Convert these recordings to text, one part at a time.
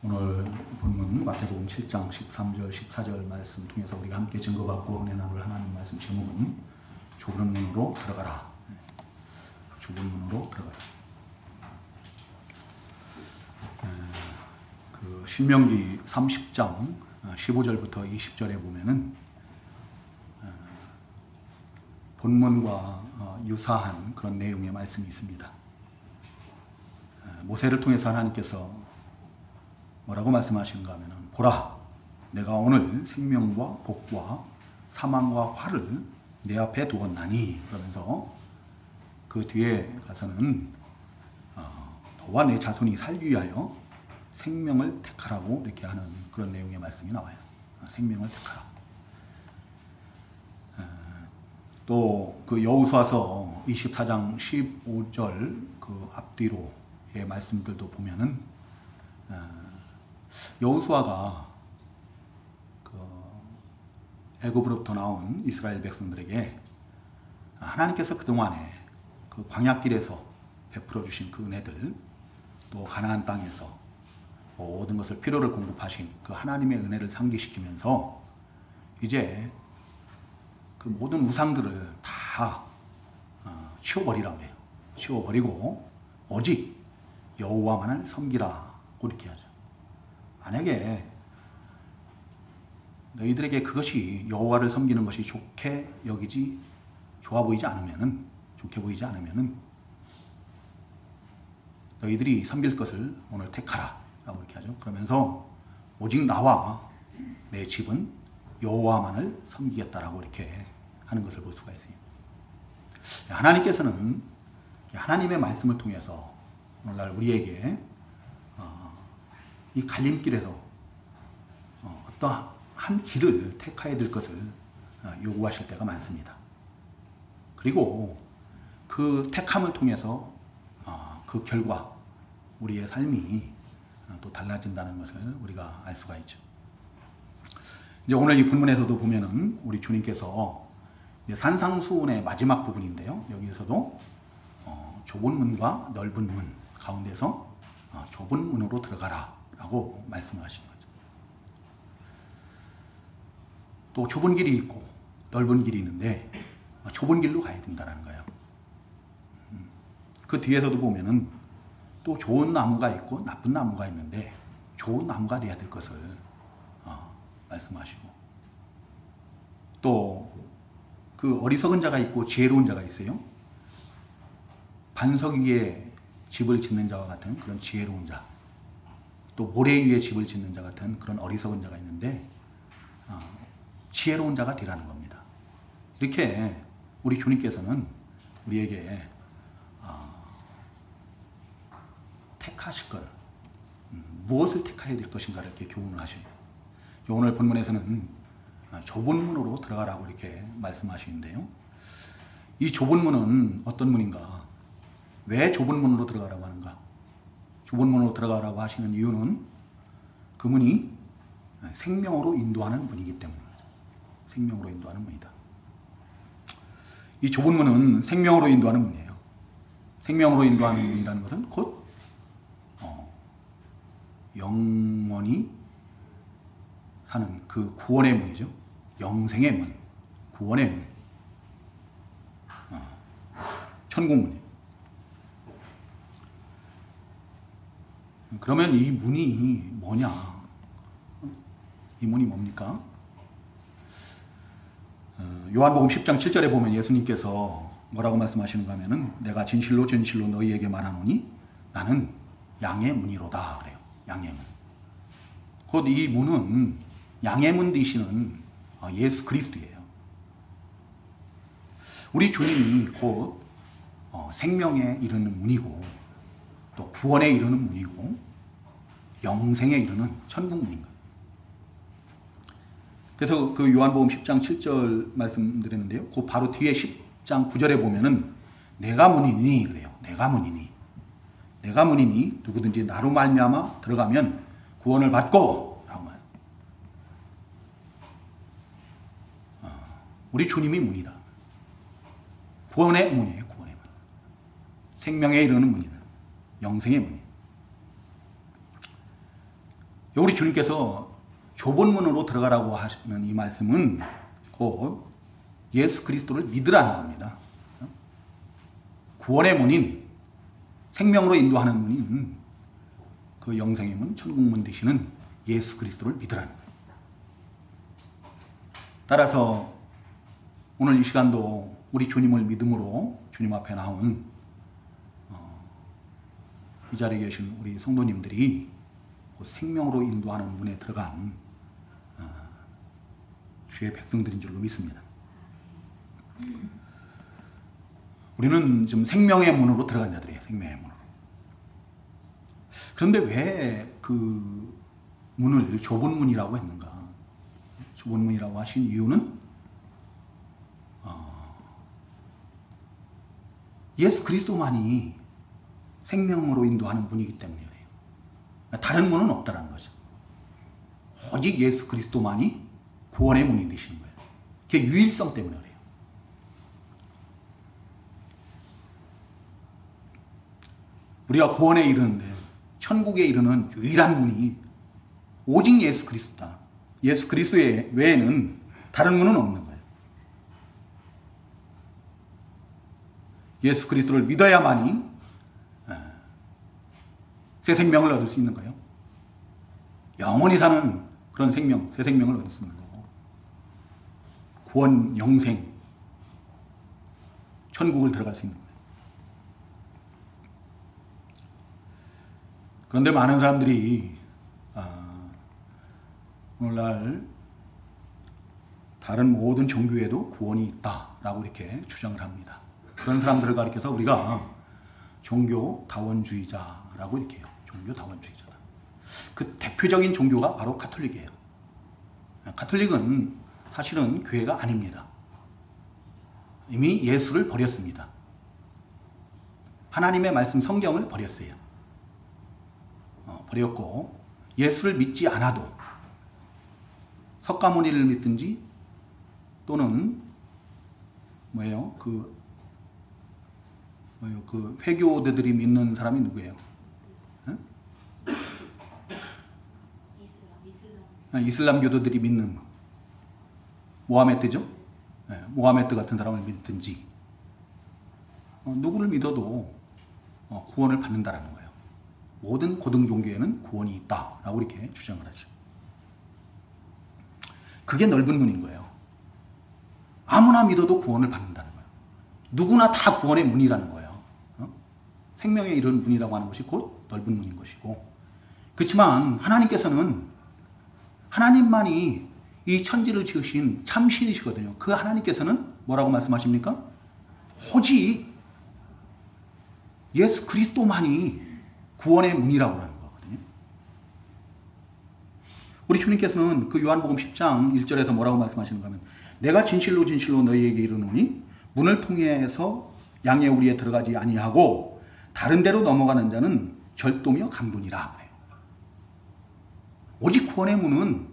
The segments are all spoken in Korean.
오늘 본문 마태복음 7장 13절 14절 말씀 통해서 우리가 함께 증거받고 은혜 나눌 하나님 말씀 제목은 좁은 문으로 들어가라. 좁은 문으로 들어가라. 그 신명기 30장 15절부터 20절에 보면은 본문과 유사한 그런 내용의 말씀이 있습니다. 모세를 통해서 하나님께서 뭐라고 말씀하시는가 하면은, 보라, 내가 오늘 생명과 복과 사망과 화를 내 앞에 두었나니, 그러면서 그 뒤에 가서는 너와 내 자손이 살기 위하여 생명을 택하라고 이렇게 하는 그런 내용의 말씀이 나와요. 생명을 택하라. 또 그 여호수아서 24장 15절 그 앞뒤로의 말씀들도 보면은 여호수아가 그 애굽으로부터 나온 이스라엘 백성들에게 하나님께서 그동안에 그 광야길에서 베풀어 주신 그 은혜들, 또 가나안 땅에서 모든 것을 필요를 공급하신 그 하나님의 은혜를 상기시키면서 이제 그 모든 우상들을 다 치워버리라고 해요. 치워버리고 오직 여호와만을 섬기라고 이렇게 하죠. 만약에 너희들에게 그것이 여호와를 섬기는 것이 좋아 보이지 않으면은, 좋게 보이지 않으면은 너희들이 섬길 것을 오늘 택하라 라고 이렇게 하죠. 그러면서 오직 나와 내 집은 여호와만을 섬기겠다라고 이렇게 하는 것을 볼 수가 있어요. 하나님께서는 하나님의 말씀을 통해서 오늘날 우리에게 이 갈림길에서 어떠한 길을 택해야 될 것을 요구하실 때가 많습니다. 그리고 그 택함을 통해서 그 결과 우리의 삶이 또 달라진다는 것을 우리가 알 수가 있죠. 이제 오늘 이 본문에서도 보면은 우리 주님께서 산상수훈의 마지막 부분인데요. 여기에서도 좁은 문과 넓은 문 가운데서 좁은 문으로 들어가라 라고 말씀을 하시는 거죠. 또 좁은 길이 있고 넓은 길이 있는데 좁은 길로 가야 된다는 거예요. 그 뒤에서도 보면은 또 좋은 나무가 있고 나쁜 나무가 있는데 좋은 나무가 돼야 될 것을 말씀하시고, 또 그 어리석은 자가 있고 지혜로운 자가 있어요. 반석 위에 집을 짓는 자와 같은 그런 지혜로운 자, 또 모래 위에 집을 짓는 자 같은 그런 어리석은 자가 있는데 지혜로운 자가 되라는 겁니다. 이렇게 우리 주님께서는 우리에게 택하실 걸, 무엇을 택해야 될 것인가를 이렇게 교훈을 하셔요. 오늘 본문에서는 좁은 문으로 들어가라고 이렇게 말씀하시는데요. 이 좁은 문은 어떤 문인가? 왜 좁은 문으로 들어가라고 하는가? 좁은 문으로 들어가라고 하시는 이유는 그 문이 생명으로 인도하는 문이기 때문입니다. 생명으로 인도하는 문이다. 이 좁은 문은 생명으로 인도하는 문이에요. 생명으로 인도하는 문이라는 것은 곧 영원히 사는 그 구원의 문이죠. 영생의 문, 구원의 문, 천국 문이에요. 그러면 이 문이 뭐냐? 이 문이 뭡니까? 요한복음 10장 7절에 보면 예수님께서 뭐라고 말씀하시는가 하면은, 내가 진실로 진실로 너희에게 말하노니 나는 양의 문이로다 그래요. 양의 문. 곧 이 문은 양의 문 되시는 예수 그리스도예요. 우리 주님이 곧 생명에 이르는 문이고, 또 구원에 이르는 문이고, 영생에 이르는 천국 문인 거예요. 그래서 그 요한복음 10장 7절 말씀드렸는데요. 그 바로 뒤에 10장 9절에 보면은 내가 문이니 그래요. 내가 문이니. 내가 문이니 누구든지 나로 말미암아 들어가면 구원을 받고 라고 말. 우리 주님이 문이다. 구원의 문이에요. 구원의 문. 생명에 이르는 문이다. 영생의 문이에요. 우리 주님께서 좁은 문으로 들어가라고 하시는 이 말씀은 곧 예수 그리스도를 믿으라는 겁니다. 구원의 문인, 생명으로 인도하는 문인, 그 영생의 문, 천국문 되시는 예수 그리스도를 믿으라는 거예요. 따라서 오늘 이 시간도 우리 주님을 믿음으로 주님 앞에 나온 이 자리에 계신 우리 성도님들이 생명으로 인도하는 문에 들어간 주의 백성들인 줄로 믿습니다. 우리는 지금 생명의 문으로 들어간 자들이에요. 생명의 문으로. 그런데 왜 그 문을 좁은 문이라고 했는가? 좁은 문이라고 하신 이유는 예수 그리스도만이 생명으로 인도하는 문이기 때문에 그래요. 다른 문은 없다는 거죠. 오직 예수 그리스도만이 구원의 문이 되시는 거예요. 그게 유일성 때문에 그래요. 우리가 구원에 이르는데 천국에 이르는 유일한 문이 오직 예수 그리스도다. 예수 그리스도 외에는 다른 문은 없는 거예요. 예수 그리스도를 믿어야만이 새 생명을 얻을 수 있는 거예요. 영원히 사는 그런 생명, 새 생명을 얻을 수 있는 거고, 구원, 영생, 천국을 들어갈 수 있는 거예요. 그런데 많은 사람들이 오늘날 다른 모든 종교에도 구원이 있다라고 이렇게 주장을 합니다. 그런 사람들을 가리켜서 우리가 종교다원주의자라고 이렇게 해요. 종교다원주의자다. 그 대표적인 종교가 바로 가톨릭이에요. 가톨릭은 사실은 교회가 아닙니다. 이미 예수를 버렸습니다. 하나님의 말씀 성경을 버렸어요. 버렸고 예수를 믿지 않아도 석가모니를 믿든지 또는 그 회교대들이 믿는 사람이 누구예요? 이슬람교도들이 믿는 모하메드죠? 모하메드 같은 사람을 믿든지 누구를 믿어도 구원을 받는다라는 거예요. 모든 고등 종교에는 구원이 있다라고 이렇게 주장을 하죠. 그게 넓은 문인 거예요. 아무나 믿어도 구원을 받는다는 거예요. 누구나 다 구원의 문이라는 거예요. 생명의 이런 문이라고 하는 것이 곧 넓은 문인 것이고, 그렇지만 하나님께서는 하나님만이 이 천지를 지으신 참신이시거든요. 그 하나님께서는 뭐라고 말씀하십니까? 오직 예수 그리스도만이 구원의 문이라고 하는 거거든요. 우리 주님께서는 그 요한복음 10장 1절에서 뭐라고 말씀하시는가 하면, 내가 진실로 진실로 너희에게 이르노니 문을 통해서 양의 우리에 들어가지 아니하고 다른 데로 넘어가는 자는 절도며 강도니라 그래요. 오직 구원의 문은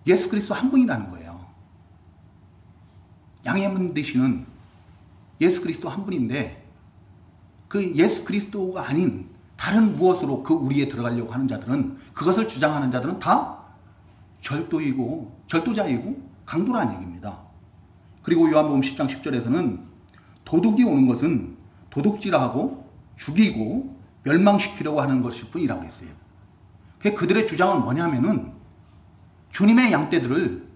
예수 그리스도 한 분이라는 거예요. 양의 문 되시는 예수 그리스도 한 분인데, 그 예수 그리스도가 아닌 다른 무엇으로 그 우리에 들어가려고 하는 자들은, 그것을 주장하는 자들은 다 절도자이고 강도라는 얘기입니다. 그리고 요한복음 10장 10절에서는 도둑이 오는 것은 도둑질하고 죽이고 멸망시키려고 하는 것일 뿐이라고 했어요. 그들의 주장은 뭐냐면은 주님의 양떼들을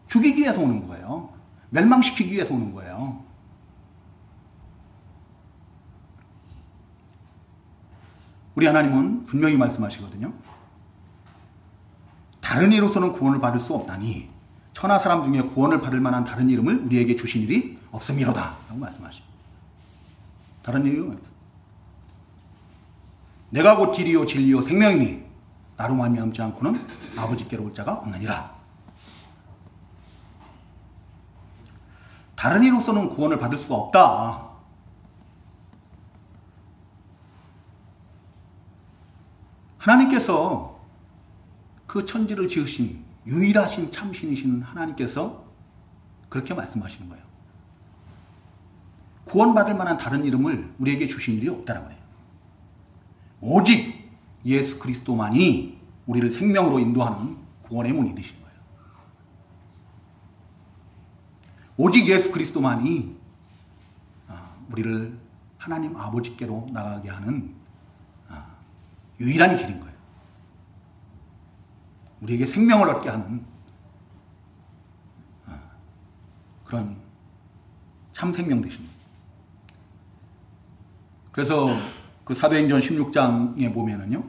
죽이기 위해서 오는 거예요. 멸망시키기 위해서 오는 거예요. 우리 하나님은 분명히 말씀하시거든요. 다른 이로서는 구원을 받을 수 없다니 천하 사람 중에 구원을 받을 만한 다른 이름을 우리에게 주신 일이 없음이로다 라고 말씀하십니다. 다른 이름은 없습니다. 내가 곧 길이요 진리요 생명이니 나로 말미암지 않고는 아버지께로 올 자가 없느니라. 다른 이로서는 구원을 받을 수가 없다. 하나님께서 그 천지를 지으신 유일하신 참신이신 하나님께서 그렇게 말씀하시는 거예요. 구원받을 만한 다른 이름을 우리에게 주신 일이 없다라고 해요. 오직 예수 그리스도만이 우리를 생명으로 인도하는 구원의 문이 되신 거예요. 오직 예수 그리스도만이 우리를 하나님 아버지께로 나가게 하는 유일한 길인 거예요. 우리에게 생명을 얻게 하는 그런 참 생명 되십니다. 그래서 그 사도행전 16장에 보면은요,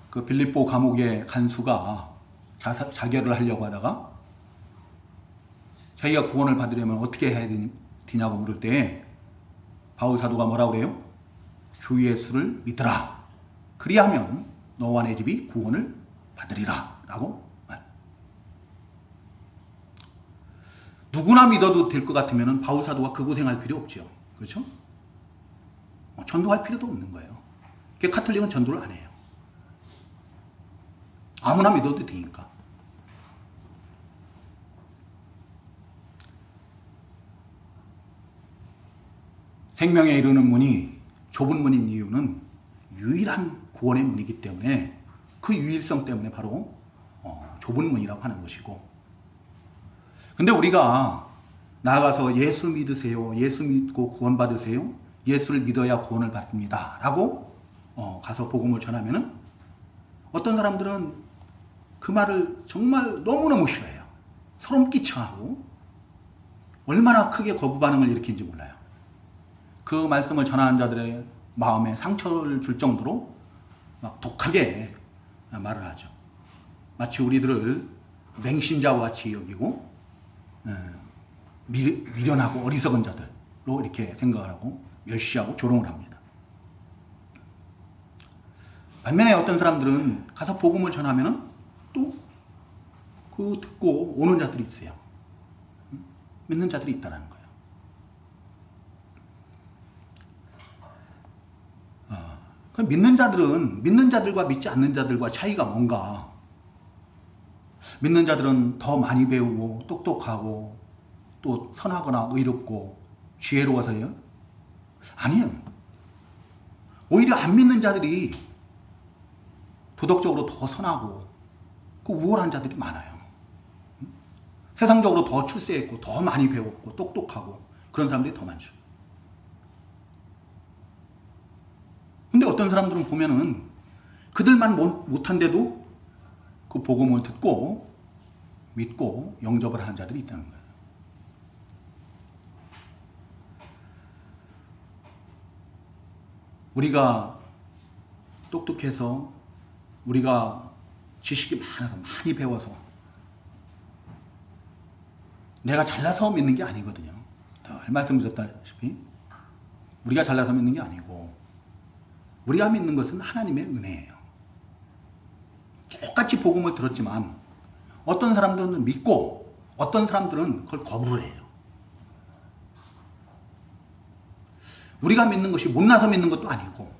그 빌립보 감옥의 간수가 자결을 하려고 하다가 자기가 구원을 받으려면 어떻게 해야 되냐고 물을 때 바울 사도가 뭐라고 그래요? 주 예수를 믿으라. 그리하면 너와 내 집이 구원을 받으리라. 라고 말. 누구나 믿어도 될 것 같으면 바울 사도가 그 고생할 필요 없죠. 그렇죠? 전도할 필요도 없는 거예요. 카톨릭은 전도를 안 해요. 아무나 믿어도 되니까. 생명에 이르는 문이 좁은 문인 이유는 유일한 구원의 문이기 때문에, 그 유일성 때문에 바로 좁은 문이라고 하는 것이고, 근데 우리가 나아가서 예수 믿으세요, 예수 믿고 구원 받으세요, 예수를 믿어야 구원을 받습니다 라고 가서 복음을 전하면은 어떤 사람들은 그 말을 정말 너무너무 싫어해요. 소름 끼쳐하고 얼마나 크게 거부 반응을 일으키는지 몰라요. 그 말씀을 전하는 자들의 마음에 상처를 줄 정도로 막 독하게 말을 하죠. 마치 우리들을 맹신자와 같이 여기고 미련하고 어리석은 자들로 이렇게 생각을 하고 멸시하고 조롱을 합니다. 반면에 어떤 사람들은 가서 복음을 전하면은 또 그 듣고 오는 자들이 있어요. 믿는 자들이 있다는 거예요. 믿는 자들은 믿는 자들과 믿지 않는 자들과 차이가 뭔가? 믿는 자들은 더 많이 배우고 똑똑하고 또 선하거나 의롭고 지혜로워서요? 아니에요. 오히려 안 믿는 자들이 도덕적으로 더 선하고 그 우월한 자들이 많아요. 세상적으로 더 출세했고 더 많이 배웠고 똑똑하고 그런 사람들이 더 많죠. 근데 어떤 사람들은 보면은 그들만 못한데도 그 복음을 듣고 믿고 영접을 하는 자들이 있다는 거예요. 우리가 똑똑해서, 우리가 지식이 많아서 많이 배워서 내가 잘나서 믿는 게 아니거든요. 늘 말씀드렸다시피 우리가 잘나서 믿는 게 아니고 우리가 믿는 것은 하나님의 은혜예요. 똑같이 복음을 들었지만 어떤 사람들은 믿고 어떤 사람들은 그걸 거부를 해요. 우리가 믿는 것이 못나서 믿는 것도 아니고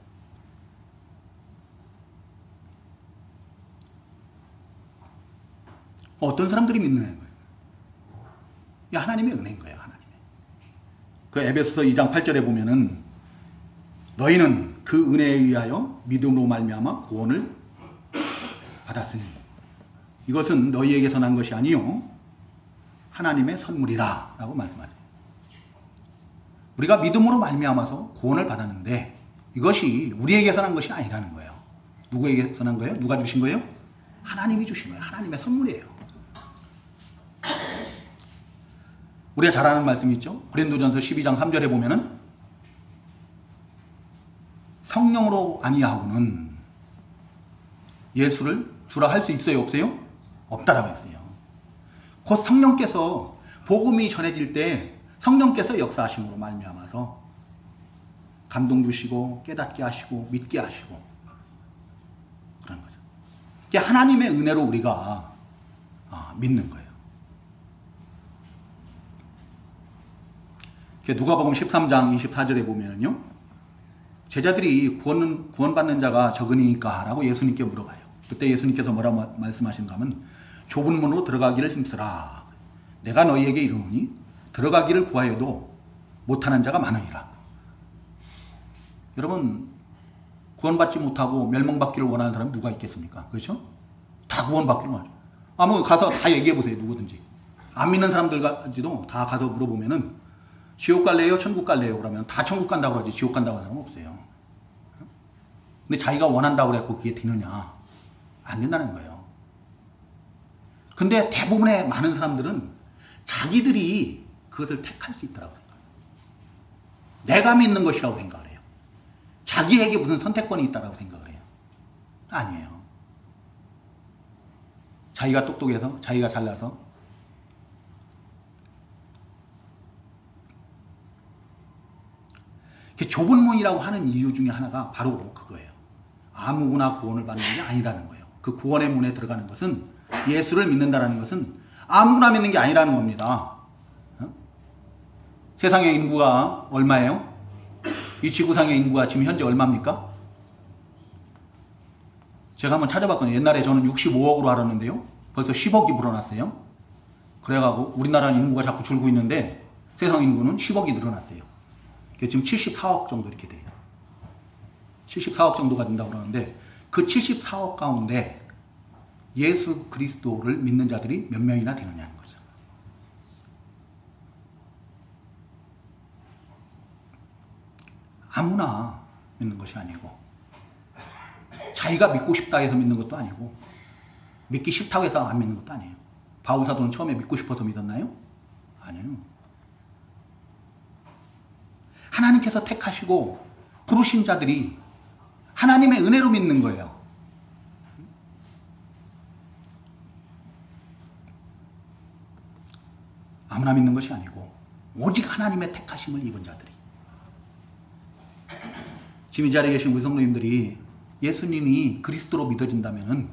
어떤 사람들이 믿는 거예요. 이게 하나님의 은혜인 거예요. 하나님의. 그 에베소서 2장 8절에 보면은 너희는 그 은혜에 의하여 믿음으로 말미암아 구원을 받았으니 이것은 너희에게서 난 것이 아니요 하나님의 선물이라 라고 말씀하죠. 우리가 믿음으로 말미암아서 구원을 받았는데 이것이 우리에게서 난 것이 아니라는 거예요. 누구에게서 난 거예요? 누가 주신 거예요? 하나님이 주신 거예요. 하나님의 선물이에요. 우리가 잘 아는 말씀이 있죠. 고린도전서 12장 3절에 보면은 성령으로 아니하고는 예수를 주라 할 수 있어요? 없어요? 없다라고 했어요. 곧 성령께서 복음이 전해질 때 성령께서 역사하심으로 말미암아서 감동 주시고 깨닫게 하시고 믿게 하시고 그런 거죠. 이게 하나님의 은혜로 우리가 믿는 거예요. 누가복음 13장 24절에 보면요, 제자들이 구원받는 자가 적으니까 라고 예수님께 물어봐요. 그때 예수님께서 뭐라고 말씀하신가 하면 좁은 문으로 들어가기를 힘쓰라. 내가 너희에게 이르노니 들어가기를 구하여도 못하는 자가 많으니라. 여러분, 구원받지 못하고 멸망받기를 원하는 사람이 누가 있겠습니까? 그렇죠? 다 구원받기를 원하죠. 뭐 가서 다 얘기해 보세요. 누구든지. 안 믿는 사람들까지도 다 가서 물어보면은 지옥 갈래요? 천국 갈래요? 그러면 다 천국 간다고 그러지 지옥 간다고 하는 사람은 없어요. 근데 자기가 원한다고 그래갖고 그게 되느냐? 안 된다는 거예요. 근데 대부분의 많은 사람들은 자기들이 그것을 택할 수 있다고 생각해요. 내가 믿는 것이라고 생각을 해요. 자기에게 무슨 선택권이 있다고 생각을 해요. 아니에요. 자기가 똑똑해서, 자기가 잘나서, 좁은 문이라고 하는 이유 중에 하나가 바로 그거예요. 아무나 구원을 받는 게 아니라는 거예요. 그 구원의 문에 들어가는 것은, 예수를 믿는다는 것은 아무나 믿는 게 아니라는 겁니다. 세상의 인구가 얼마예요? 이 지구상의 인구가 지금 현재 얼마입니까? 제가 한번 찾아봤거든요. 옛날에 저는 65억으로 알았는데요. 벌써 10억이 불어났어요. 그래가지고 우리나라 인구가 자꾸 줄고 있는데 세상 인구는 10억이 늘어났어요. 지금 74억 정도 이렇게 돼요. 74억 정도가 된다고 그러는데 그 74억 가운데 예수 그리스도를 믿는 자들이 몇 명이나 되느냐는 거죠. 아무나 믿는 것이 아니고 자기가 믿고 싶다 해서 믿는 것도 아니고 믿기 싫다고 해서 안 믿는 것도 아니에요. 바울 사도는 처음에 믿고 싶어서 믿었나요? 아니에요. 하나님께서 택하시고 부르신 자들이 하나님의 은혜로 믿는 거예요. 아무나 믿는 것이 아니고 오직 하나님의 택하심을 입은 자들이. 지금 이 자리에 계신 우리 성도님들이 예수님이 그리스도로 믿어진다면은,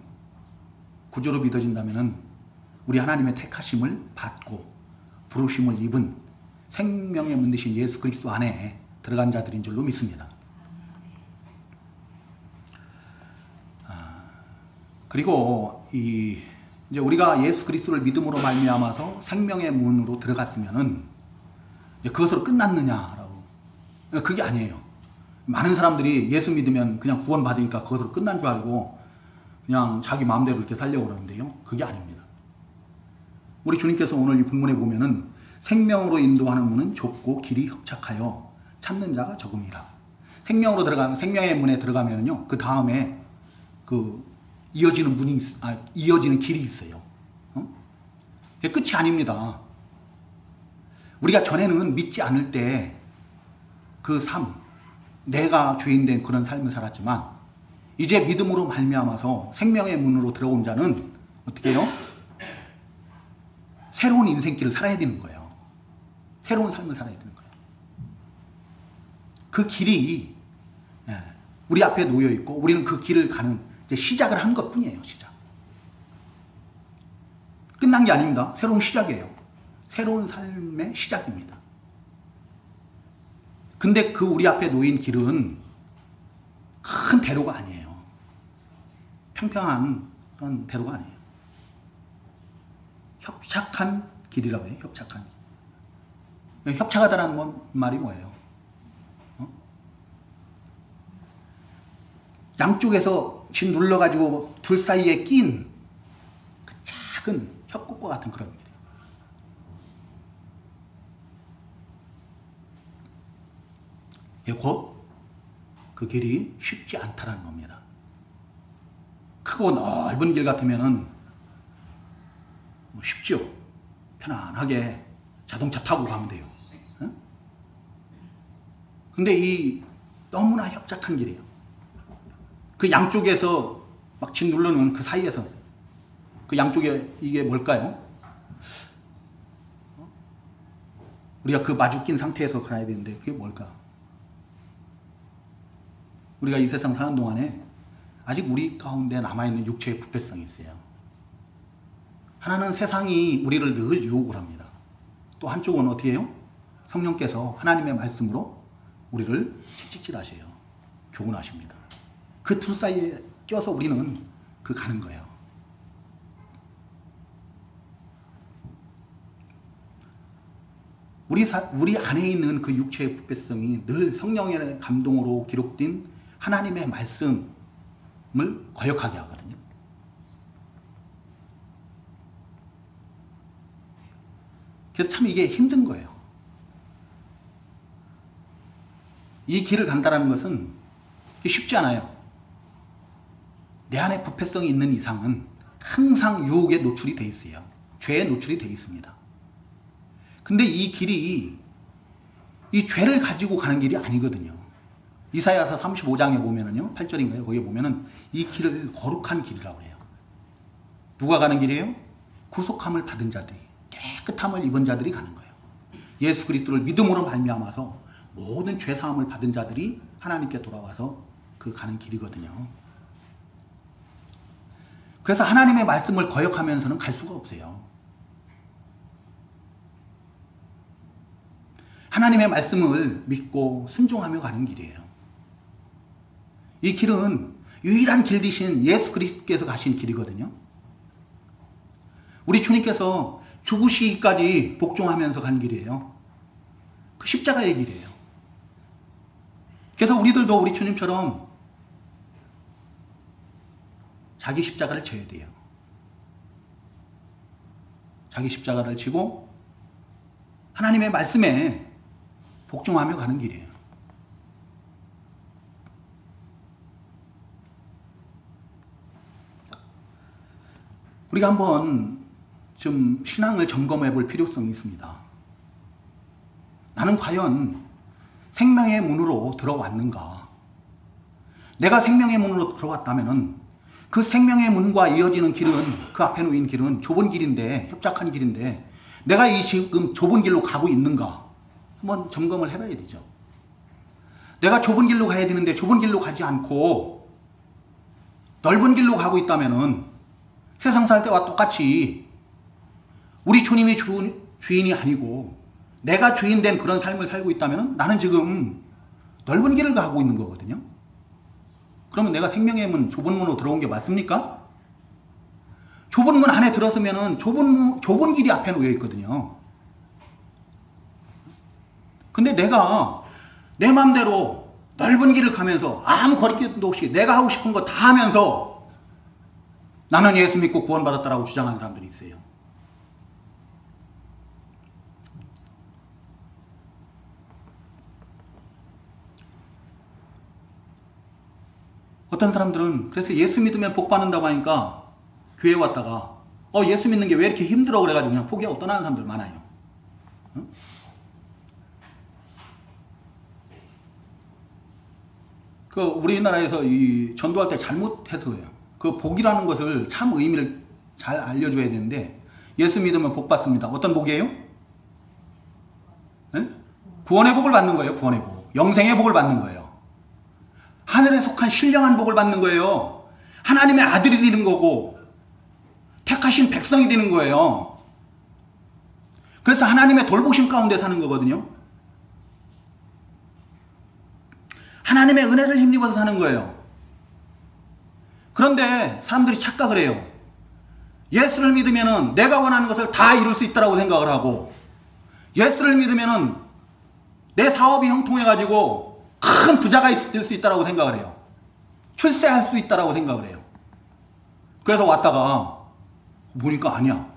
구조로 믿어진다면은 우리 하나님의 택하심을 받고 부르심을 입은 생명의 문 되신 예수 그리스도 안에 들어간 자들인 줄로 믿습니다. 그리고 이제 우리가 예수 그리스도를 믿음으로 말미암아서 생명의 문으로 들어갔으면은 그것으로 끝났느냐라고. 그게 아니에요. 많은 사람들이 예수 믿으면 그냥 구원 받으니까 그것으로 끝난 줄 알고 그냥 자기 마음대로 이렇게 살려고 그러는데요. 그게 아닙니다. 우리 주님께서 오늘 이 본문에 보면은 생명으로 인도하는 문은 좁고 길이 협착하여 찾는 자가 적음이라. 생명으로 들어가면, 생명의 문에 들어가면요, 그 다음에 그 이어지는 문이 이어지는 길이 있어요. 끝이 아닙니다. 우리가 전에는 믿지 않을 때 그 삶, 내가 죄인된 그런 삶을 살았지만 이제 믿음으로 말미암아서 생명의 문으로 들어온 자는 어떻게 해요? 새로운 인생길을 살아야 되는 거예요. 새로운 삶을 살아야 되는 거예요. 그 길이 우리 앞에 놓여 있고 우리는 그 길을 가는 이제 시작을 한 것뿐이에요. 시작. 끝난 게 아닙니다. 새로운 시작이에요. 새로운 삶의 시작입니다. 근데 그 우리 앞에 놓인 길은 큰 대로가 아니에요. 평평한 그런 대로가 아니에요. 협착한 길이라고 해요. 협착한 길. 협착하다라는 말이 뭐예요? 양쪽에서 진 눌러가지고 둘 사이에 낀 그 작은 협곡과 같은 그런 길이에요. 곧 그 길이 쉽지 않다라는 겁니다. 크고 넓은 길 같으면은 쉽죠. 편안하게 자동차 타고 가면 돼요. 근데 이 너무나 협착한 길이에요. 그 양쪽에서 막 진 누르는 그 사이에서 그 양쪽에 이게 뭘까요? 우리가 그 마주 낀 상태에서 가야 되는데 그게 뭘까? 우리가 이 세상 사는 동안에 아직 우리 가운데 남아있는 육체의 부패성이 있어요. 하나는 세상이 우리를 늘 유혹을 합니다. 또 한쪽은 어떻게 해요? 성령께서 하나님의 말씀으로 우리를 채찍질하셔요. 교훈하십니다. 그 둘 사이에 껴서 우리는 가는 거예요. 우리 안에 있는 그 육체의 부패성이 늘 성령의 감동으로 기록된 하나님의 말씀을 거역하게 하거든요. 그래서 참 이게 힘든 거예요. 이 길을 간다는 것은 쉽지 않아요. 내 안에 부패성이 있는 이상은 항상 유혹에 노출이 돼 있어요. 죄에 노출이 돼 있습니다. 근데 이 길이 이 죄를 가지고 가는 길이 아니거든요. 이사야서 35장에 보면은요, 8절인가요? 거기에 보면은 이 길을 거룩한 길이라고 해요. 누가 가는 길이에요? 구속함을 받은 자들이, 깨끗함을 입은 자들이 가는 거예요. 예수 그리스도를 믿음으로 말미암아서 모든 죄 사함을 받은 자들이 하나님께 돌아와서 그 가는 길이거든요. 그래서 하나님의 말씀을 거역하면서는 갈 수가 없어요. 하나님의 말씀을 믿고 순종하며 가는 길이에요. 이 길은 유일한 길 되신 예수 그리스도께서 가신 길이거든요. 우리 주님께서 죽으시기까지 복종하면서 간 길이에요. 그 십자가의 길이에요. 그래서 우리들도 우리 주님처럼 자기 십자가를 져야 돼요. 자기 십자가를 지고 하나님의 말씀에 복종하며 가는 길이에요. 우리가 한번 좀 신앙을 점검해 볼 필요성이 있습니다. 나는 과연 생명의 문으로 들어왔는가? 내가 생명의 문으로 들어왔다면은 그 생명의 문과 이어지는 길은, 그 앞에 놓인 길은 좁은 길인데, 협착한 길인데, 내가 이 지금 좁은 길로 가고 있는가? 한번 점검을 해봐야 되죠. 내가 좁은 길로 가야 되는데 좁은 길로 가지 않고 넓은 길로 가고 있다면은 세상 살 때와 똑같이 우리 주님이 주인이 아니고 내가 주인 된 그런 삶을 살고 있다면 나는 지금 넓은 길을 가고 있는 거거든요. 그러면 내가 생명의 문, 좁은 문으로 들어온 게 맞습니까? 좁은 문 안에 들어서면은 좁은 길이 앞에 놓여 있거든요. 근데 내가 내 마음대로 넓은 길을 가면서 아무 거리낌도 없이 내가 하고 싶은 거 다 하면서 나는 예수 믿고 구원받았다라고 주장하는 사람들이 있어요. 어떤 사람들은 그래서 예수 믿으면 복 받는다고 하니까 교회 왔다가 예수 믿는 게 왜 이렇게 힘들어 그래가지고 그냥 포기하고 떠나는 사람들 많아요. 응? 그 우리나라에서 이 전도할 때 잘못해서 그래요. 그 복이라는 것을 참 의미를 잘 알려줘야 되는데 예수 믿으면 복 받습니다. 어떤 복이에요? 네? 구원의 복을 받는 거예요. 구원의 복. 영생의 복을 받는 거예요. 하늘에 속한 신령한 복을 받는 거예요. 하나님의 아들이 되는 거고 택하신 백성이 되는 거예요. 그래서 하나님의 돌보심 가운데 사는 거거든요. 하나님의 은혜를 힘입어서 사는 거예요. 그런데 사람들이 착각을 해요. 예수를 믿으면은 내가 원하는 것을 다 이룰 수 있다고 생각을 하고, 예수를 믿으면은 내 사업이 형통해가지고 큰 부자가 될 수 있다고 생각을 해요. 출세할 수 있다고 생각을 해요. 그래서 왔다가 보니까 아니야.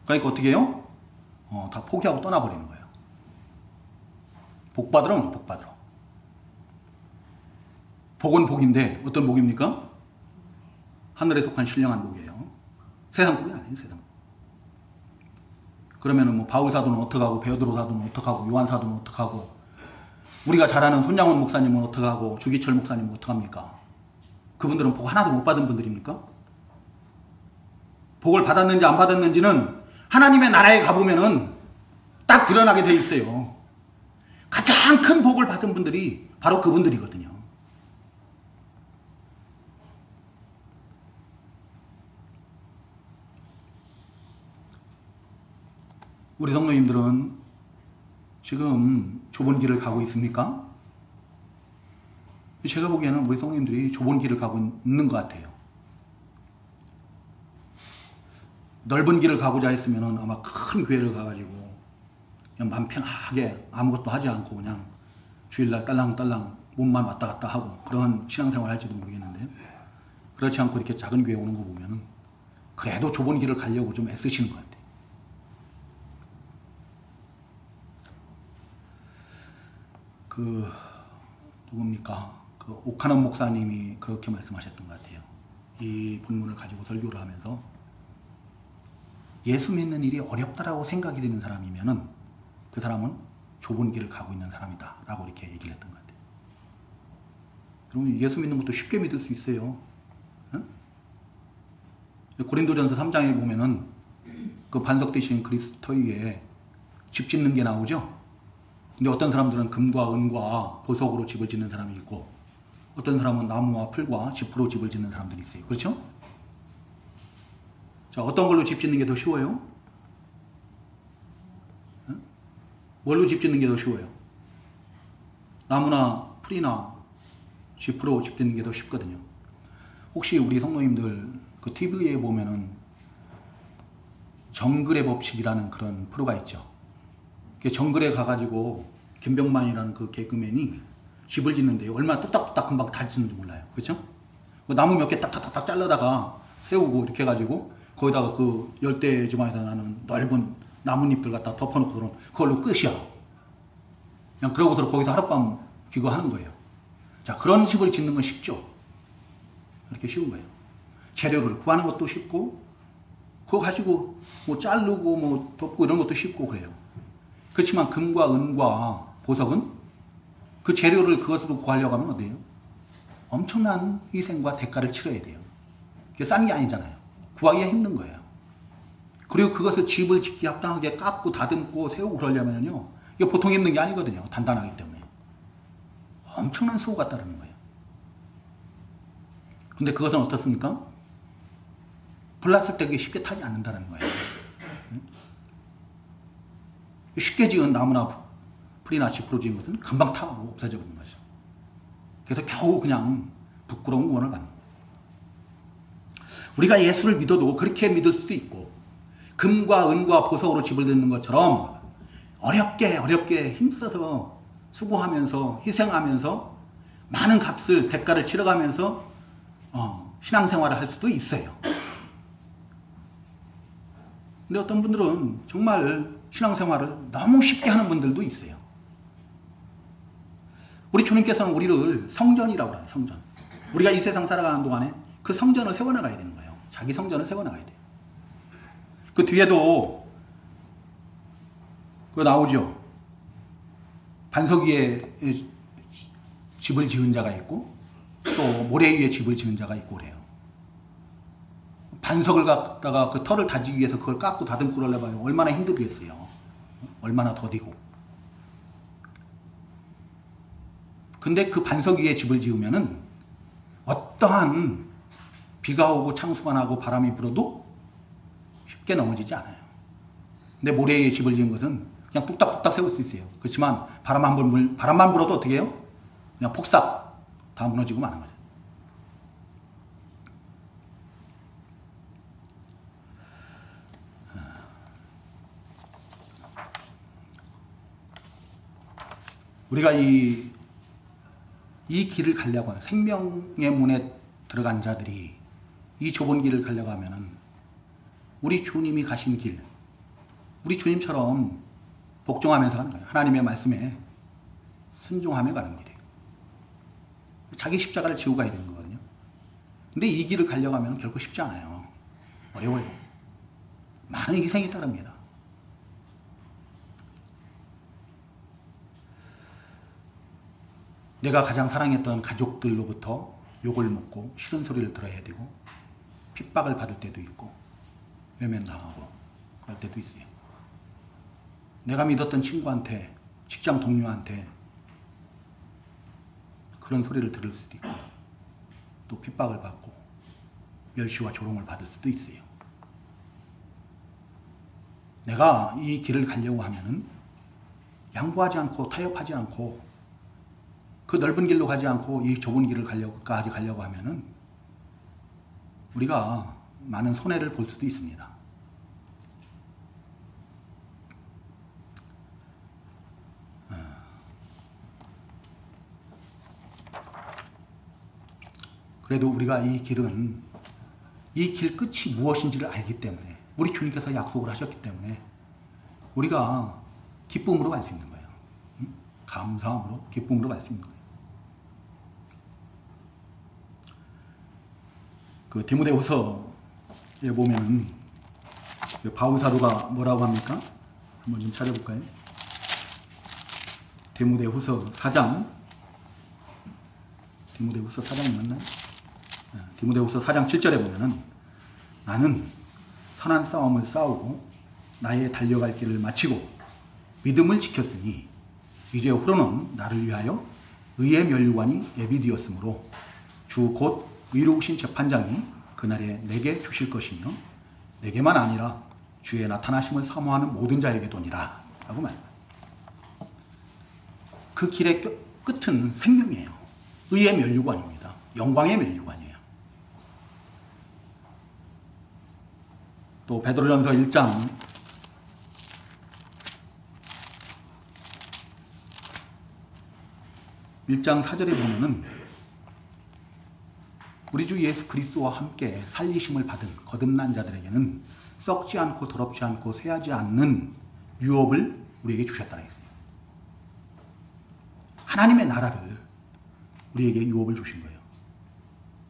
그러니까 어떻게 해요? 다 포기하고 떠나버리는 거예요. 복 받으러 복 받으러. 복은 복인데 어떤 복입니까? 하늘에 속한 신령한 복이에요. 세상 복이 아니에요. 세상 복. 그러면은 뭐 바울 사도는 어떡하고, 베드로 사도는 어떡하고, 요한 사도는 어떡하고, 우리가 잘 아는 손양원 목사님은 어떡하고, 주기철 목사님은 어떡합니까? 그분들은 복 하나도 못 받은 분들입니까? 복을 받았는지 안 받았는지는 하나님의 나라에 가보면은 딱 드러나게 돼 있어요. 가장 큰 복을 받은 분들이 바로 그분들이거든요. 우리 성도님들은 지금 좁은 길을 가고 있습니까? 제가 보기에는 우리 성도님들이 좁은 길을 가고 있는 것 같아요. 넓은 길을 가고자 했으면 아마 큰 교회를 가가지고 그냥 마음 편하게 아무것도 하지 않고 그냥 주일날 딸랑딸랑 몸만 왔다 갔다 하고 그런 신앙생활 할지도 모르겠는데, 그렇지 않고 이렇게 작은 교회 오는 거 보면은 그래도 좁은 길을 가려고 좀 애쓰시는 것 같아요. 누굽니까? 오카는 목사님이 그렇게 말씀하셨던 것 같아요. 이 본문을 가지고 설교를 하면서 예수 믿는 일이 어렵다라고 생각이 드는 사람이면은 그 사람은 좁은 길을 가고 있는 사람이다 라고 이렇게 얘기를 했던 것 같아요. 그러면 예수 믿는 것도 쉽게 믿을 수 있어요. 응? 고린도전서 3장에 보면은 그 반석 대신 그리스도 위에 집 짓는 게 나오죠. 근데 어떤 사람들은 금과 은과 보석으로 집을 짓는 사람이 있고, 어떤 사람은 나무와 풀과 짚으로 집을 짓는 사람들이 있어요. 그렇죠? 자, 어떤 걸로 집 짓는 게 더 쉬워요? 응? 뭘로 집 짓는 게 더 쉬워요? 나무나 풀이나 짚으로 집 짓는 게 더 쉽거든요. 혹시 우리 성도님들 그 TV에 보면은 정글의 법칙이라는 그런 프로가 있죠. 정글에 가가지고 김병만이라는 그 개그맨이 집을 짓는데 얼마나 뚝딱뚝딱 금방 다 짓는지 몰라요. 그렇죠? 나무 몇 개 딱딱딱 잘라다가 세우고 이렇게 해가지고 거기다가 그 열대 지방에서 나는 넓은 나뭇잎들 갖다 덮어놓고 그걸로 끝이야. 그냥 그러고서 거기서 하룻밤 그거 하는 거예요. 자, 그런 집을 짓는 건 쉽죠. 이렇게 쉬운 거예요. 재료를 구하는 것도 쉽고, 그거 가지고 뭐 자르고 뭐 덮고 이런 것도 쉽고 그래요. 그렇지만 금과 은과 보석은 그 재료를 그것으로 구하려고 하면 어때요? 엄청난 희생과 대가를 치러야 돼요. 그게 싼 게 아니잖아요. 구하기가 힘든 거예요. 그리고 그것을 집을 짓기 합당하게 깎고 다듬고 세우고 그러려면요, 이게 보통 힘든 게 아니거든요. 단단하기 때문에. 엄청난 수고가 따르는 거예요. 근데 그것은 어떻습니까? 불났을 때 그게 쉽게 타지 않는다는 거예요. 쉽게 지은 나무나 풀이나 짚으로 지은 것은 금방 타고 없어져 버리는 거죠. 그래서 겨우 그냥 부끄러운 구원을 받는 거예요. 우리가 예수를 믿어도 그렇게 믿을 수도 있고, 금과 은과 보석으로 집을 짓는 것처럼 어렵게 힘써서 수고하면서 희생하면서 많은 값을 대가를 치러가면서 신앙생활을 할 수도 있어요. 근데 어떤 분들은 정말 신앙생활을 너무 쉽게 하는 분들도 있어요. 우리 주님께서는 우리를 성전이라고 해요. 성전. 우리가 이 세상 살아가는 동안에 그 성전을 세워나가야 되는 거예요. 자기 성전을 세워나가야 돼요. 그 뒤에도 그거 나오죠. 반석 위에 집을 지은 자가 있고 또 모래 위에 집을 지은 자가 있고 그래요. 반석을 갖다가 그 털을 다지기 위해서 그걸 깎고 다듬고 그러려면 얼마나 힘들겠어요. 얼마나 더디고. 근데 그 반석 위에 집을 지으면은 어떠한 비가 오고 창수가 나고 바람이 불어도 쉽게 넘어지지 않아요. 근데 모래 위에 집을 지은 것은 그냥 뚝딱뚝딱 세울 수 있어요. 그렇지만 바람만 불어도 어떻게 해요? 그냥 폭삭 다 무너지고 마는 거죠. 우리가 이 길을 가려고 하는 생명의 문에 들어간 자들이 이 좁은 길을 가려고 하면은 우리 주님이 가신 길, 우리 주님처럼 복종하면서 가는 거예요. 하나님의 말씀에 순종하며 가는 길이에요. 자기 십자가를 지고 가야 되는 거거든요. 근데 이 길을 가려고 하면 결코 쉽지 않아요. 어려워요. 많은 희생이 따릅니다. 내가 가장 사랑했던 가족들로부터 욕을 먹고 싫은 소리를 들어야 되고 핍박을 받을 때도 있고 외면당하고 그럴 때도 있어요. 내가 믿었던 친구한테, 직장 동료한테 그런 소리를 들을 수도 있고 또 핍박을 받고 멸시와 조롱을 받을 수도 있어요. 내가 이 길을 가려고 하면은 양보하지 않고 타협하지 않고 그 넓은 길로 가지 않고 이 좁은 길을 가려고 하면은 우리가 많은 손해를 볼 수도 있습니다. 그래도 우리가 이 길은 이 길 끝이 무엇인지를 알기 때문에 우리 주님께서 약속을 하셨기 때문에 우리가 기쁨으로 갈 수 있는 거예요. 감사함으로 기쁨으로 갈 수 있는 거예요. 그 디모데후서에 보면은 바울 사도가 뭐라고 합니까? 한번 좀 찾아볼까요? 디모데후서 4장. 디모데후서 4장이 맞나요? 디모데후서 4장 7절에 보면은 나는 선한 싸움을 싸우고 나의 달려갈 길을 마치고 믿음을 지켰으니 이제 후로는 나를 위하여 의의 면류관이 예비되었으므로 주 곧 의로우신 재판장이 그날에 내게 주실 것이며 내게만 아니라 주의 나타나심을 사모하는 모든 자에게도니라 라고 말합니다. 그 길의 끝은 생명이에요. 의의 면류관입니다. 영광의 면류관이에요. 또 베드로전서 1장 4절에 보면은 우리 주 예수 그리스도와 함께 살리심을 받은 거듭난 자들에게는 썩지 않고 더럽지 않고 쇠하지 않는 유업을 우리에게 주셨다고 했어요. 하나님의 나라를 우리에게 유업을 주신 거예요.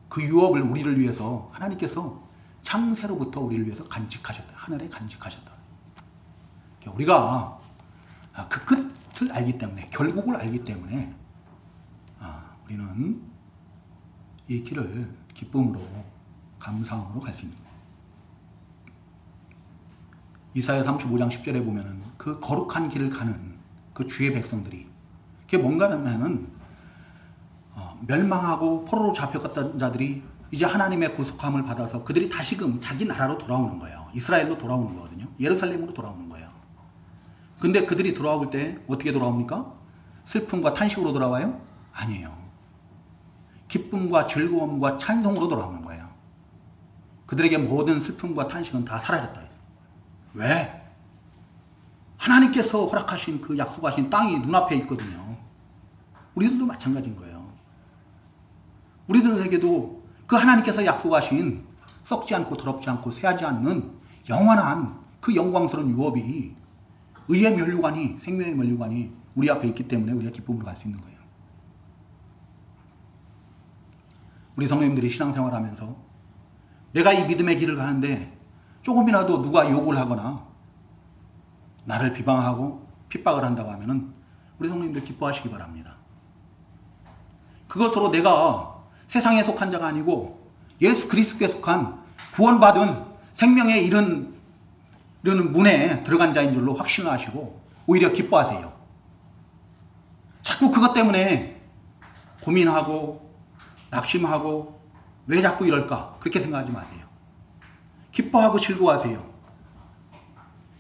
그 유업을 우리를 위해서 하나님께서 창세로부터 우리를 위해서 간직하셨다. 하늘에 간직하셨다. 우리가 그 끝을 알기 때문에, 결국을 알기 때문에 우리는 이 길을 기쁨으로, 감사함으로 갈 수 있는 거예요. 이사야 35장 10절에 보면은 그 거룩한 길을 가는 그 주의 백성들이 그게 뭔가 하면은 멸망하고 포로로 잡혀갔던 자들이 이제 하나님의 구속함을 받아서 그들이 다시금 자기 나라로 돌아오는 거예요. 이스라엘로 돌아오는 거거든요. 예루살렘으로 돌아오는 거예요. 근데 그들이 돌아올 때 어떻게 돌아옵니까? 슬픔과 탄식으로 돌아와요? 아니에요. 기쁨과 즐거움과 찬송으로 돌아오는 거예요. 그들에게 모든 슬픔과 탄식은 다 사라졌다 했어요. 왜? 하나님께서 허락하신 그 약속하신 땅이 눈앞에 있거든요. 우리들도 마찬가지인 거예요. 우리들에게도 그 하나님께서 약속하신 썩지 않고 더럽지 않고 쇠하지 않는 영원한 그 영광스러운 유업이 의의 면류관이, 생명의 면류관이 우리 앞에 있기 때문에 우리가 기쁨으로 갈 수 있는 거예요. 우리 성도님들이 신앙생활하면서 내가 이 믿음의 길을 가는데 조금이라도 누가 욕을 하거나 나를 비방하고 핍박을 한다고 하면은 우리 성도님들 기뻐하시기 바랍니다. 그것으로 내가 세상에 속한 자가 아니고 예수 그리스도께 속한 구원받은 생명에 이르는 문에 들어간 자인 줄로 확신을 하시고 오히려 기뻐하세요. 자꾸 그것 때문에 고민하고 낙심하고 왜 자꾸 이럴까? 그렇게 생각하지 마세요. 기뻐하고 즐거워하세요.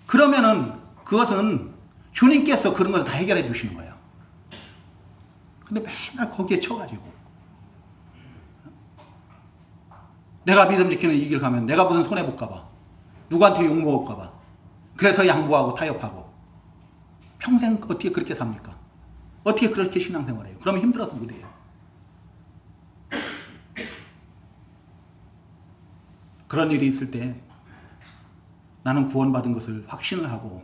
그러면은 그것은 주님께서 그런 것을 다 해결해 주시는 거예요. 근데 맨날 거기에 쳐가지고 내가 믿음 지키는 이 길 가면 내가 무슨 손해볼까봐, 누구한테 욕먹을까봐, 그래서 양보하고 타협하고 평생 어떻게 그렇게 삽니까? 어떻게 그렇게 신앙생활해요? 그러면 힘들어서 못해요. 그런 일이 있을 때 나는 구원받은 것을 확신을 하고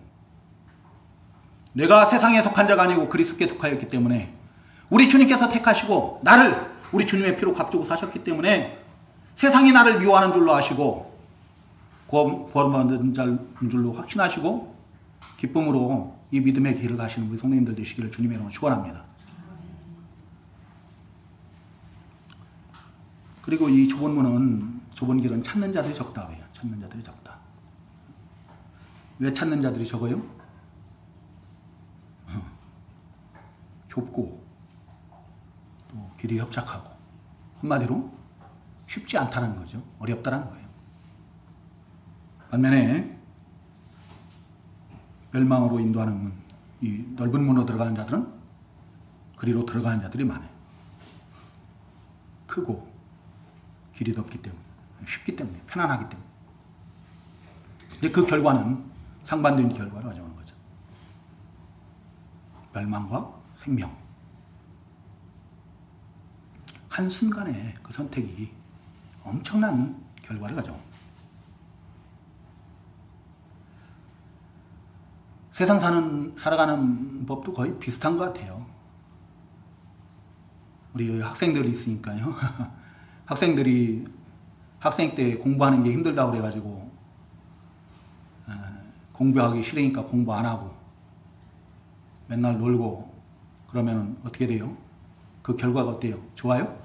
내가 세상에 속한 자가 아니고 그리스도께 속하였기 때문에 우리 주님께서 택하시고 나를 우리 주님의 피로 값주고 사셨기 때문에 세상이 나를 미워하는 줄로 아시고 구원받은 자인 줄로 확신하시고 기쁨으로 이 믿음의 길을 가시는 우리 성도님들 되시기를 주님의 이름으로 축원합니다. 그리고 이 좁은 길은 찾는 자들이 적다. 왜요? 찾는 자들이 적다. 왜 찾는 자들이 적어요? 좁고 또 길이 협착하고 한마디로 쉽지 않다는 거죠. 어렵다는 거예요. 반면에 멸망으로 인도하는 문, 이 넓은 문으로 들어가는 자들은 그리로 들어가는 자들이 많아요. 크고 길이 덥기 때문에, 쉽기 때문에, 편안하기 때문에. 근데 그 결과는 상반된 결과를 가져오는 거죠. 멸망과 생명. 한순간에 그 선택이 엄청난 결과를 가져옵니다. 세상 살아가는 법도 거의 비슷한 것 같아요. 우리 학생들이 있으니까요. 학생들이 학생 때 공부하는 게 힘들다고 그래가지고 공부하기 싫으니까 공부 안 하고 맨날 놀고 그러면 어떻게 돼요? 그 결과가 어때요? 좋아요?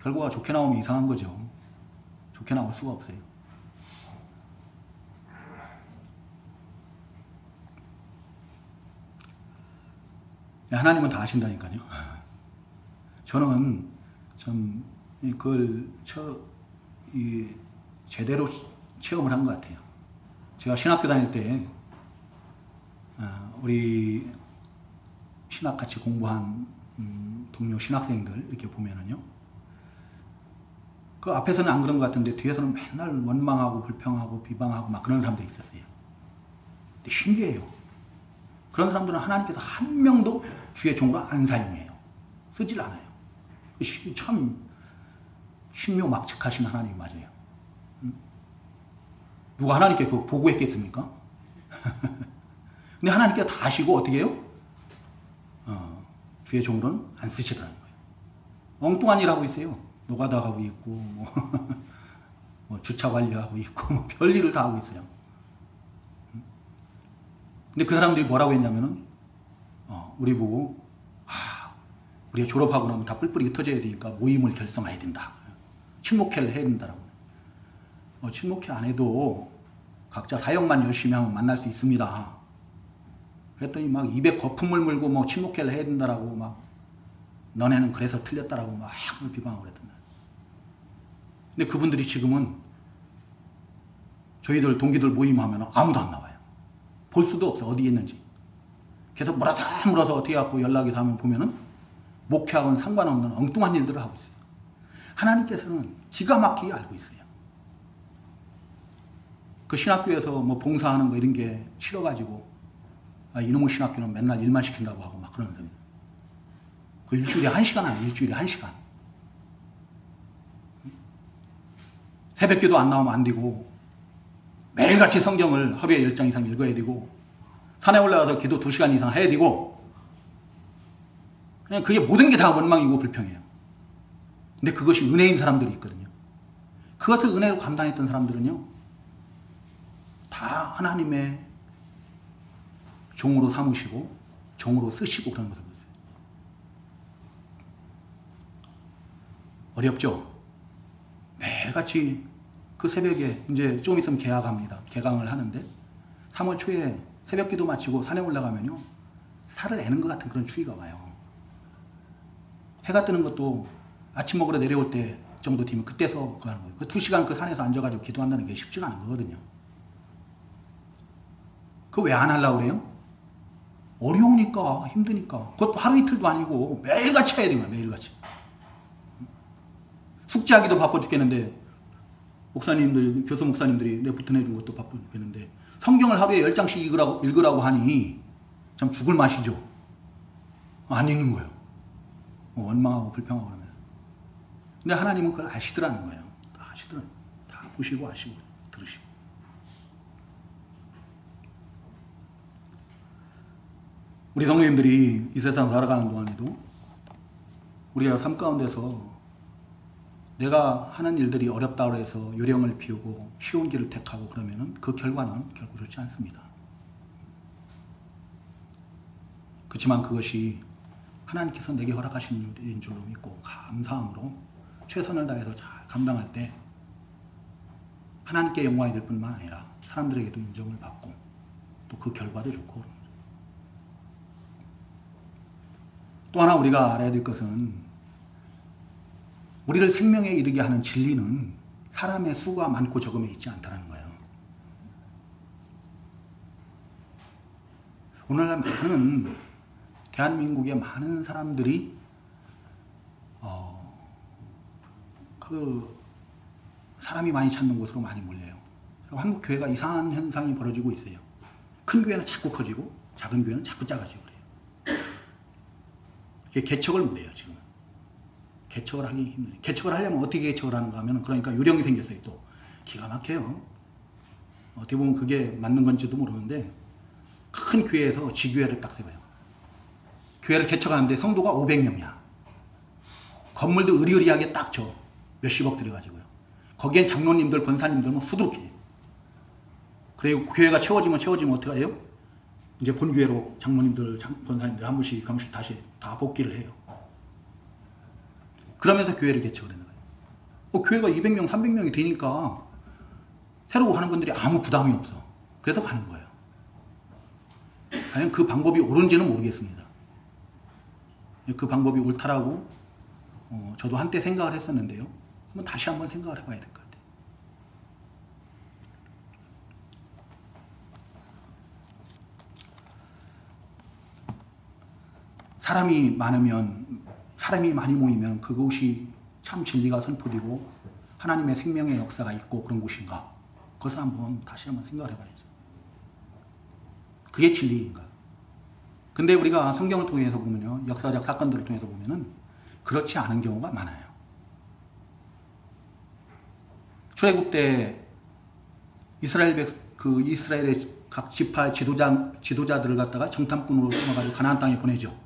결과가 좋게 나오면 이상한 거죠. 좋게 나올 수가 없어요. 하나님은 다 아신다니까요. 저는 참 그걸 제대로 체험을 한 것 같아요. 제가 신학교 다닐 때 우리 신학 같이 공부한 동료 신학생들 이렇게 보면은요, 그 앞에서는 안 그런 것 같은데 뒤에서는 맨날 원망하고 불평하고 비방하고 막 그런 사람들이 있었어요. 근데 신기해요. 그런 사람들은 하나님께서 한 명도 주의 종으로 안 사용해요. 쓰질 않아요. 참 신묘막측하신 하나님 맞아요. 누가 하나님께 그거 보고했겠습니까? 근데 하나님께서 다 아시고 어떻게 해요? 주의 종으로는 안 쓰시더라는 거예요. 엉뚱한 일 하고 있어요. 노가다 하고 있고 뭐 주차 관리하고 있고 뭐 별일을 다 하고 있어요. 근데 그 사람들이 뭐라고 했냐면은 우리 보고 우리가 졸업하고 나면 다 뿔뿔이 흩어져야 되니까 모임을 결성해야 된다. 친목회를 해야 된다라고. 친목회 안 해도 각자 사역만 열심히 하면 만날 수 있습니다. 그랬더니 막 입에 거품을 물고 뭐 친목회를 해야 된다라고 막 너네는 그래서 틀렸다라고 막 비방하고 그랬던 거예요. 근데 그분들이 지금은 저희들 동기들 모임하면 아무도 안 나와요. 볼 수도 없어. 어디에 있는지. 계속 물어서 어떻게 갖고 연락이 닿으면 보면은 목회하고는 상관없는 엉뚱한 일들을 하고 있어요. 하나님께서는 기가 막히게 알고 있어요. 그 신학교에서 뭐 봉사하는 거 이런 게 싫어가지고 이놈의 신학교는 맨날 일만 시킨다고 하고 막 그러는 겁니다. 그 일주일에 1시간 하네. 일주일에 1시간. 새벽기도 안 나오면 안 되고 매일같이 성경을 하루에 10장 이상 읽어야 되고 산에 올라가서 기도 2시간 이상 해야 되고 그냥 그게 모든 게 다 원망이고 불평이에요. 근데 그것이 은혜인 사람들이 있거든요. 그것을 은혜로 감당했던 사람들은요, 다 하나님의 종으로 삼으시고 종으로 쓰시고 그런 것을 보세요. 어렵죠? 매일같이 그 새벽에 이제 좀 있으면 개강을 하는데 3월 초에 새벽 기도 마치고 산에 올라가면요, 살을 애는 것 같은 그런 추위가 와요. 해가 뜨는 것도 아침 먹으러 내려올 때 정도 되면 그때서 그거 하는 거예요. 그 2시간 그 산에서 앉아가지고 기도한다는 게 쉽지가 않은 거거든요. 그거 왜 안 하려고 그래요? 어려우니까, 힘드니까. 그것도 하루 이틀도 아니고 매일같이 해야 되는 거예요. 매일같이. 숙제하기도 바빠 죽겠는데 목사님들이, 교수 목사님들이 레포트 내준 것도 바빠 죽겠는데 성경을 하루에 10장씩 읽으라고 하니 참 죽을 맛이죠. 안 읽는 거예요. 원망하고 불평하고 그러면. 근데 하나님은 그걸 아시더라는 거예요. 다 아시더라는 거예요. 다 보시고 아시고 들으시고. 우리 성도님들이 이 세상 살아가는 동안에도 우리가 삶 가운데서 내가 하는 일들이 어렵다고 해서 요령을 피우고 쉬운 길을 택하고 그러면은 그 결과는 결코 좋지 않습니다. 그렇지만 그것이 하나님께서 내게 허락하신 일인 줄로 믿고 감사함으로 최선을 다해서 잘 감당할 때 하나님께 영광이 될 뿐만 아니라 사람들에게도 인정을 받고 또 그 결과도 좋고 그런 거죠. 또 하나 우리가 알아야 될 것은 우리를 생명에 이르게 하는 진리는 사람의 수가 많고 적음에 있지 않다는 거예요. 오늘날 많은 대한민국의 많은 사람들이 그 사람이 많이 찾는 곳으로 많이 몰려요. 한국 교회가 이상한 현상이 벌어지고 있어요. 큰 교회는 자꾸 커지고 작은 교회는 자꾸 작아지고 그래요. 이게 개척을 못해요 지금은. 개척을 하기 힘들어요. 개척을 하려면 어떻게 개척을 하는가 하면 그러니까 요령이 생겼어요. 또 기가 막혀요. 어떻게 보면 그게 맞는 건지도 모르는데 큰 교회에서 지교회를 딱 세워요. 교회를 개척하는데 성도가 500명이야. 건물도 으리으리하게 딱 줘. 몇십억 들여가지고요. 거기엔 장로님들, 권사님들 뭐 수두룩해. 그리고 교회가 채워지면 어떻게 해요? 이제 본교회로 장로님들, 권사님들 한 분씩 다시 다 복귀를 해요. 그러면서 교회를 개척을 하는 거예요. 교회가 200명, 300명이 되니까 새로 가는 분들이 아무 부담이 없어. 그래서 가는 거예요. 과연 그 방법이 옳은지는 모르겠습니다. 그 방법이 옳다라고 저도 한때 생각을 했었는데요. 다시 한번 생각을 해봐야 될 것 같아요. 사람이 많이 모이면 그곳이 참 진리가 선포되고 하나님의 생명의 역사가 있고 그런 곳인가? 그것을 다시 한번 생각을 해봐야죠. 그게 진리인가? 근데 우리가 성경을 통해서 보면요, 역사적 사건들을 통해서 보면은 그렇지 않은 경우가 많아요. 출애굽 때 이스라엘의 각 지파 지도자들을 갖다가 정탐꾼으로 끊어가지고 가나안 땅에 보내죠.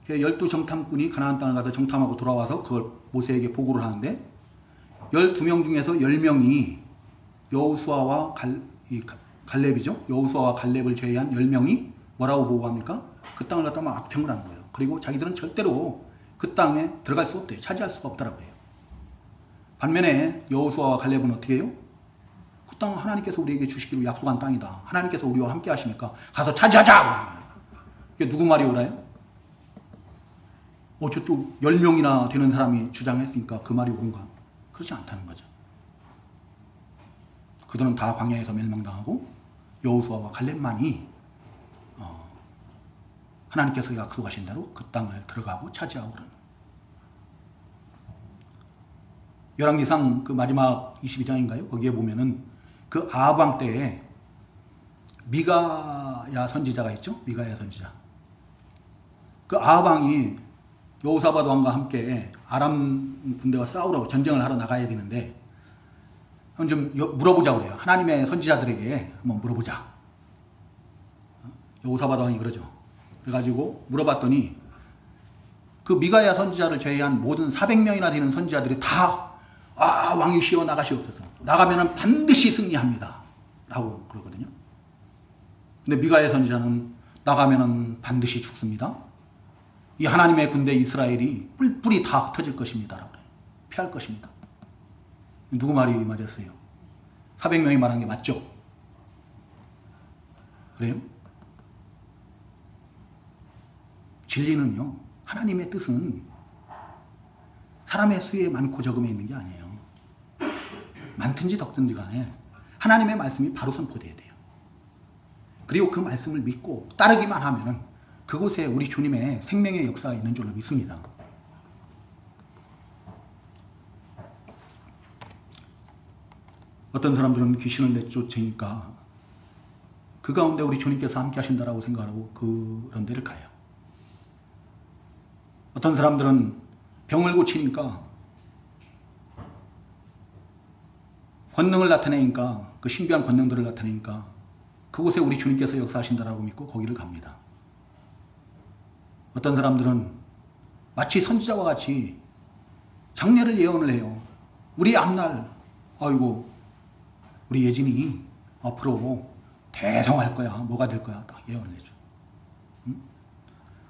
12 정탐꾼이 가나안 땅을 가서 정탐하고 돌아와서 그걸 모세에게 보고를 하는데 12명 중에서 10명이 여호수아와 갈렙이죠. 여호수아와 갈렙을 제외한 10명이 뭐라고 보고합니까? 그 땅을 갖다 막 악평을 하는 거예요. 그리고 자기들은 절대로 그 땅에 들어갈 수 없대요. 차지할 수가 없다라고 해요. 반면에 여호수아와 갈렙은 어떻게 해요? 그 땅은 하나님께서 우리에게 주시기로 약속한 땅이다. 하나님께서 우리와 함께 하시니까 가서 차지하자! 이게 누구 말이 옳아요? 저쪽 10명이나 되는 사람이 주장했으니까 그 말이 옳은가? 그렇지 않다는 거죠. 그들은 다 광야에서 멸망당하고 여호수아와 갈렙만이 하나님께서 약속하신 대로 그 땅을 들어가고 차지하고 그러는. 열왕기상 그 마지막 22장인가요? 거기에 보면은 그 아합 왕 때에 미가야 선지자가 있죠? 미가야 선지자. 그 아합 왕이 여호사밧 왕과 함께 아람 군대와 싸우러 전쟁을 하러 나가야 되는데 좀 물어보자고 그래요. 하나님의 선지자들에게 한번 물어보자. 여호사밧 왕이 그러죠. 그래가지고 물어봤더니 그 미가야 선지자를 제외한 모든 400명이나 되는 선지자들이 다 왕이시여 나가시옵소서. 나가면은 반드시 승리합니다. 라고 그러거든요. 근데 미가야 선지자는 나가면은 반드시 죽습니다. 이 하나님의 군대 이스라엘이 뿔뿔이 다 흩어질 것입니다. 라고 그래요. 피할 것입니다. 누구 말이 맞았어요? 400명이 말한 게 맞죠? 그래요? 진리는요, 하나님의 뜻은 사람의 수에 많고 적음에 있는 게 아니에요. 많든지 적든지 간에 하나님의 말씀이 바로 선포돼야 돼요. 그리고 그 말씀을 믿고 따르기만 하면은 그곳에 우리 주님의 생명의 역사가 있는 줄로 믿습니다. 어떤 사람들은 귀신을 내쫓으니까 그 가운데 우리 주님께서 함께 하신다라고 생각하고 그런 데를 가요. 어떤 사람들은 병을 고치니까 권능을 나타내니까 그 신비한 권능들을 나타내니까 그곳에 우리 주님께서 역사하신다라고 믿고 거기를 갑니다. 어떤 사람들은 마치 선지자와 같이 장래를 예언을 해요. 우리 앞날 아이고 우리 예진이 앞으로 대성할 거야. 뭐가 될 거야. 딱 예언을 해줘. 응?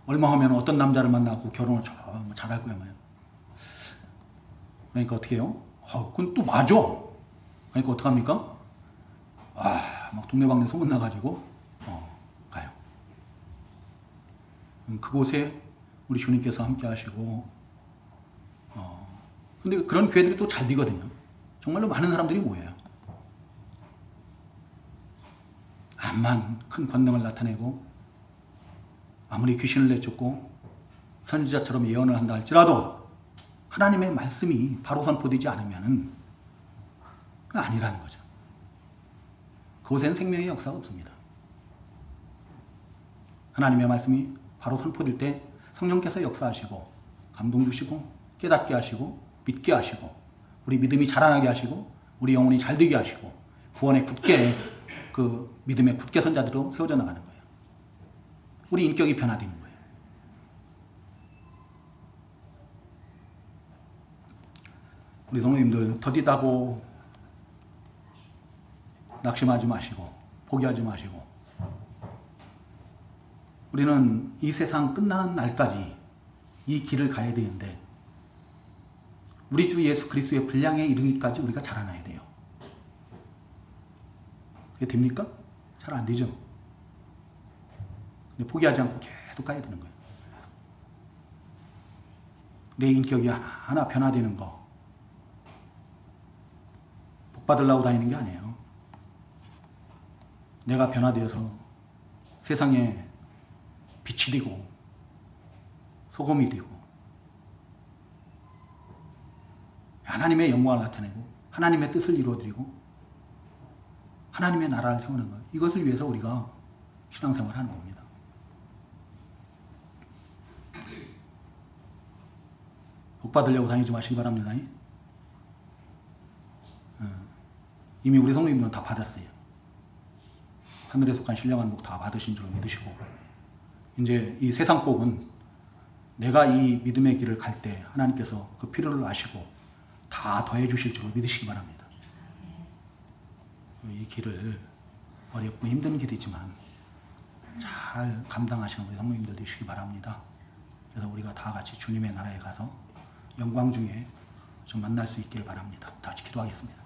얼마 하면 어떤 남자를 만나고 결혼을 잘할 거야. 그러니까 어떻게 해요? 그건 또 맞아. 그러니까 어떡합니까? 막 동네방네 소문나가지고 가요. 그곳에 우리 주님께서 함께 하시고 근데 그런 교회들이 또 잘 되거든요. 정말로 많은 사람들이 모여요. 암만 큰 권능을 나타내고 아무리 귀신을 내쫓고 선지자처럼 예언을 한다 할지라도 하나님의 말씀이 바로 선포되지 않으면은 아니라는 거죠. 그곳에는 생명의 역사가 없습니다. 하나님의 말씀이 바로 선포될 때 성령께서 역사하시고 감동 주시고 깨닫게 하시고 믿게 하시고 우리 믿음이 자라나게 하시고 우리 영혼이 잘 되게 하시고 구원에 굳게 그 믿음에 굳게 선 자들로 세워져 나가는 거예요. 우리 인격이 변화되는 거예요. 우리 성도님들 더디다고 낙심하지 마시고 포기하지 마시고 우리는 이 세상 끝나는 날까지 이 길을 가야 되는데 우리 주 예수 그리스도의 분량에 이르기까지 우리가 자라나야 돼요. 그게 됩니까? 잘 안 되죠. 근데 포기하지 않고 계속 가야 되는 거예요. 내 인격이 하나하나 변화되는 거 복 받으려고 다니는 게 아니에요. 내가 변화되어서 세상에 빛이 되고 소금이 되고 하나님의 영광을 나타내고 하나님의 뜻을 이루어드리고 하나님의 나라를 세우는 것, 이것을 위해서 우리가 신앙생활을 하는 겁니다. 복 받으려고 다니지 마시기 바랍니다. 이미 우리 성도님들은 다 받았어요. 하늘에 속한 신령한 복 다 받으신 줄 믿으시고 이제 이 세상 복은 내가 이 믿음의 길을 갈 때 하나님께서 그 필요를 아시고 다 더해 주실 줄 믿으시기 바랍니다. 이 길을 어렵고 힘든 길이지만 잘 감당하시는 우리 성도님들 되시기 바랍니다. 그래서 우리가 다 같이 주님의 나라에 가서 영광 중에 좀 만날 수 있기를 바랍니다. 다 같이 기도하겠습니다.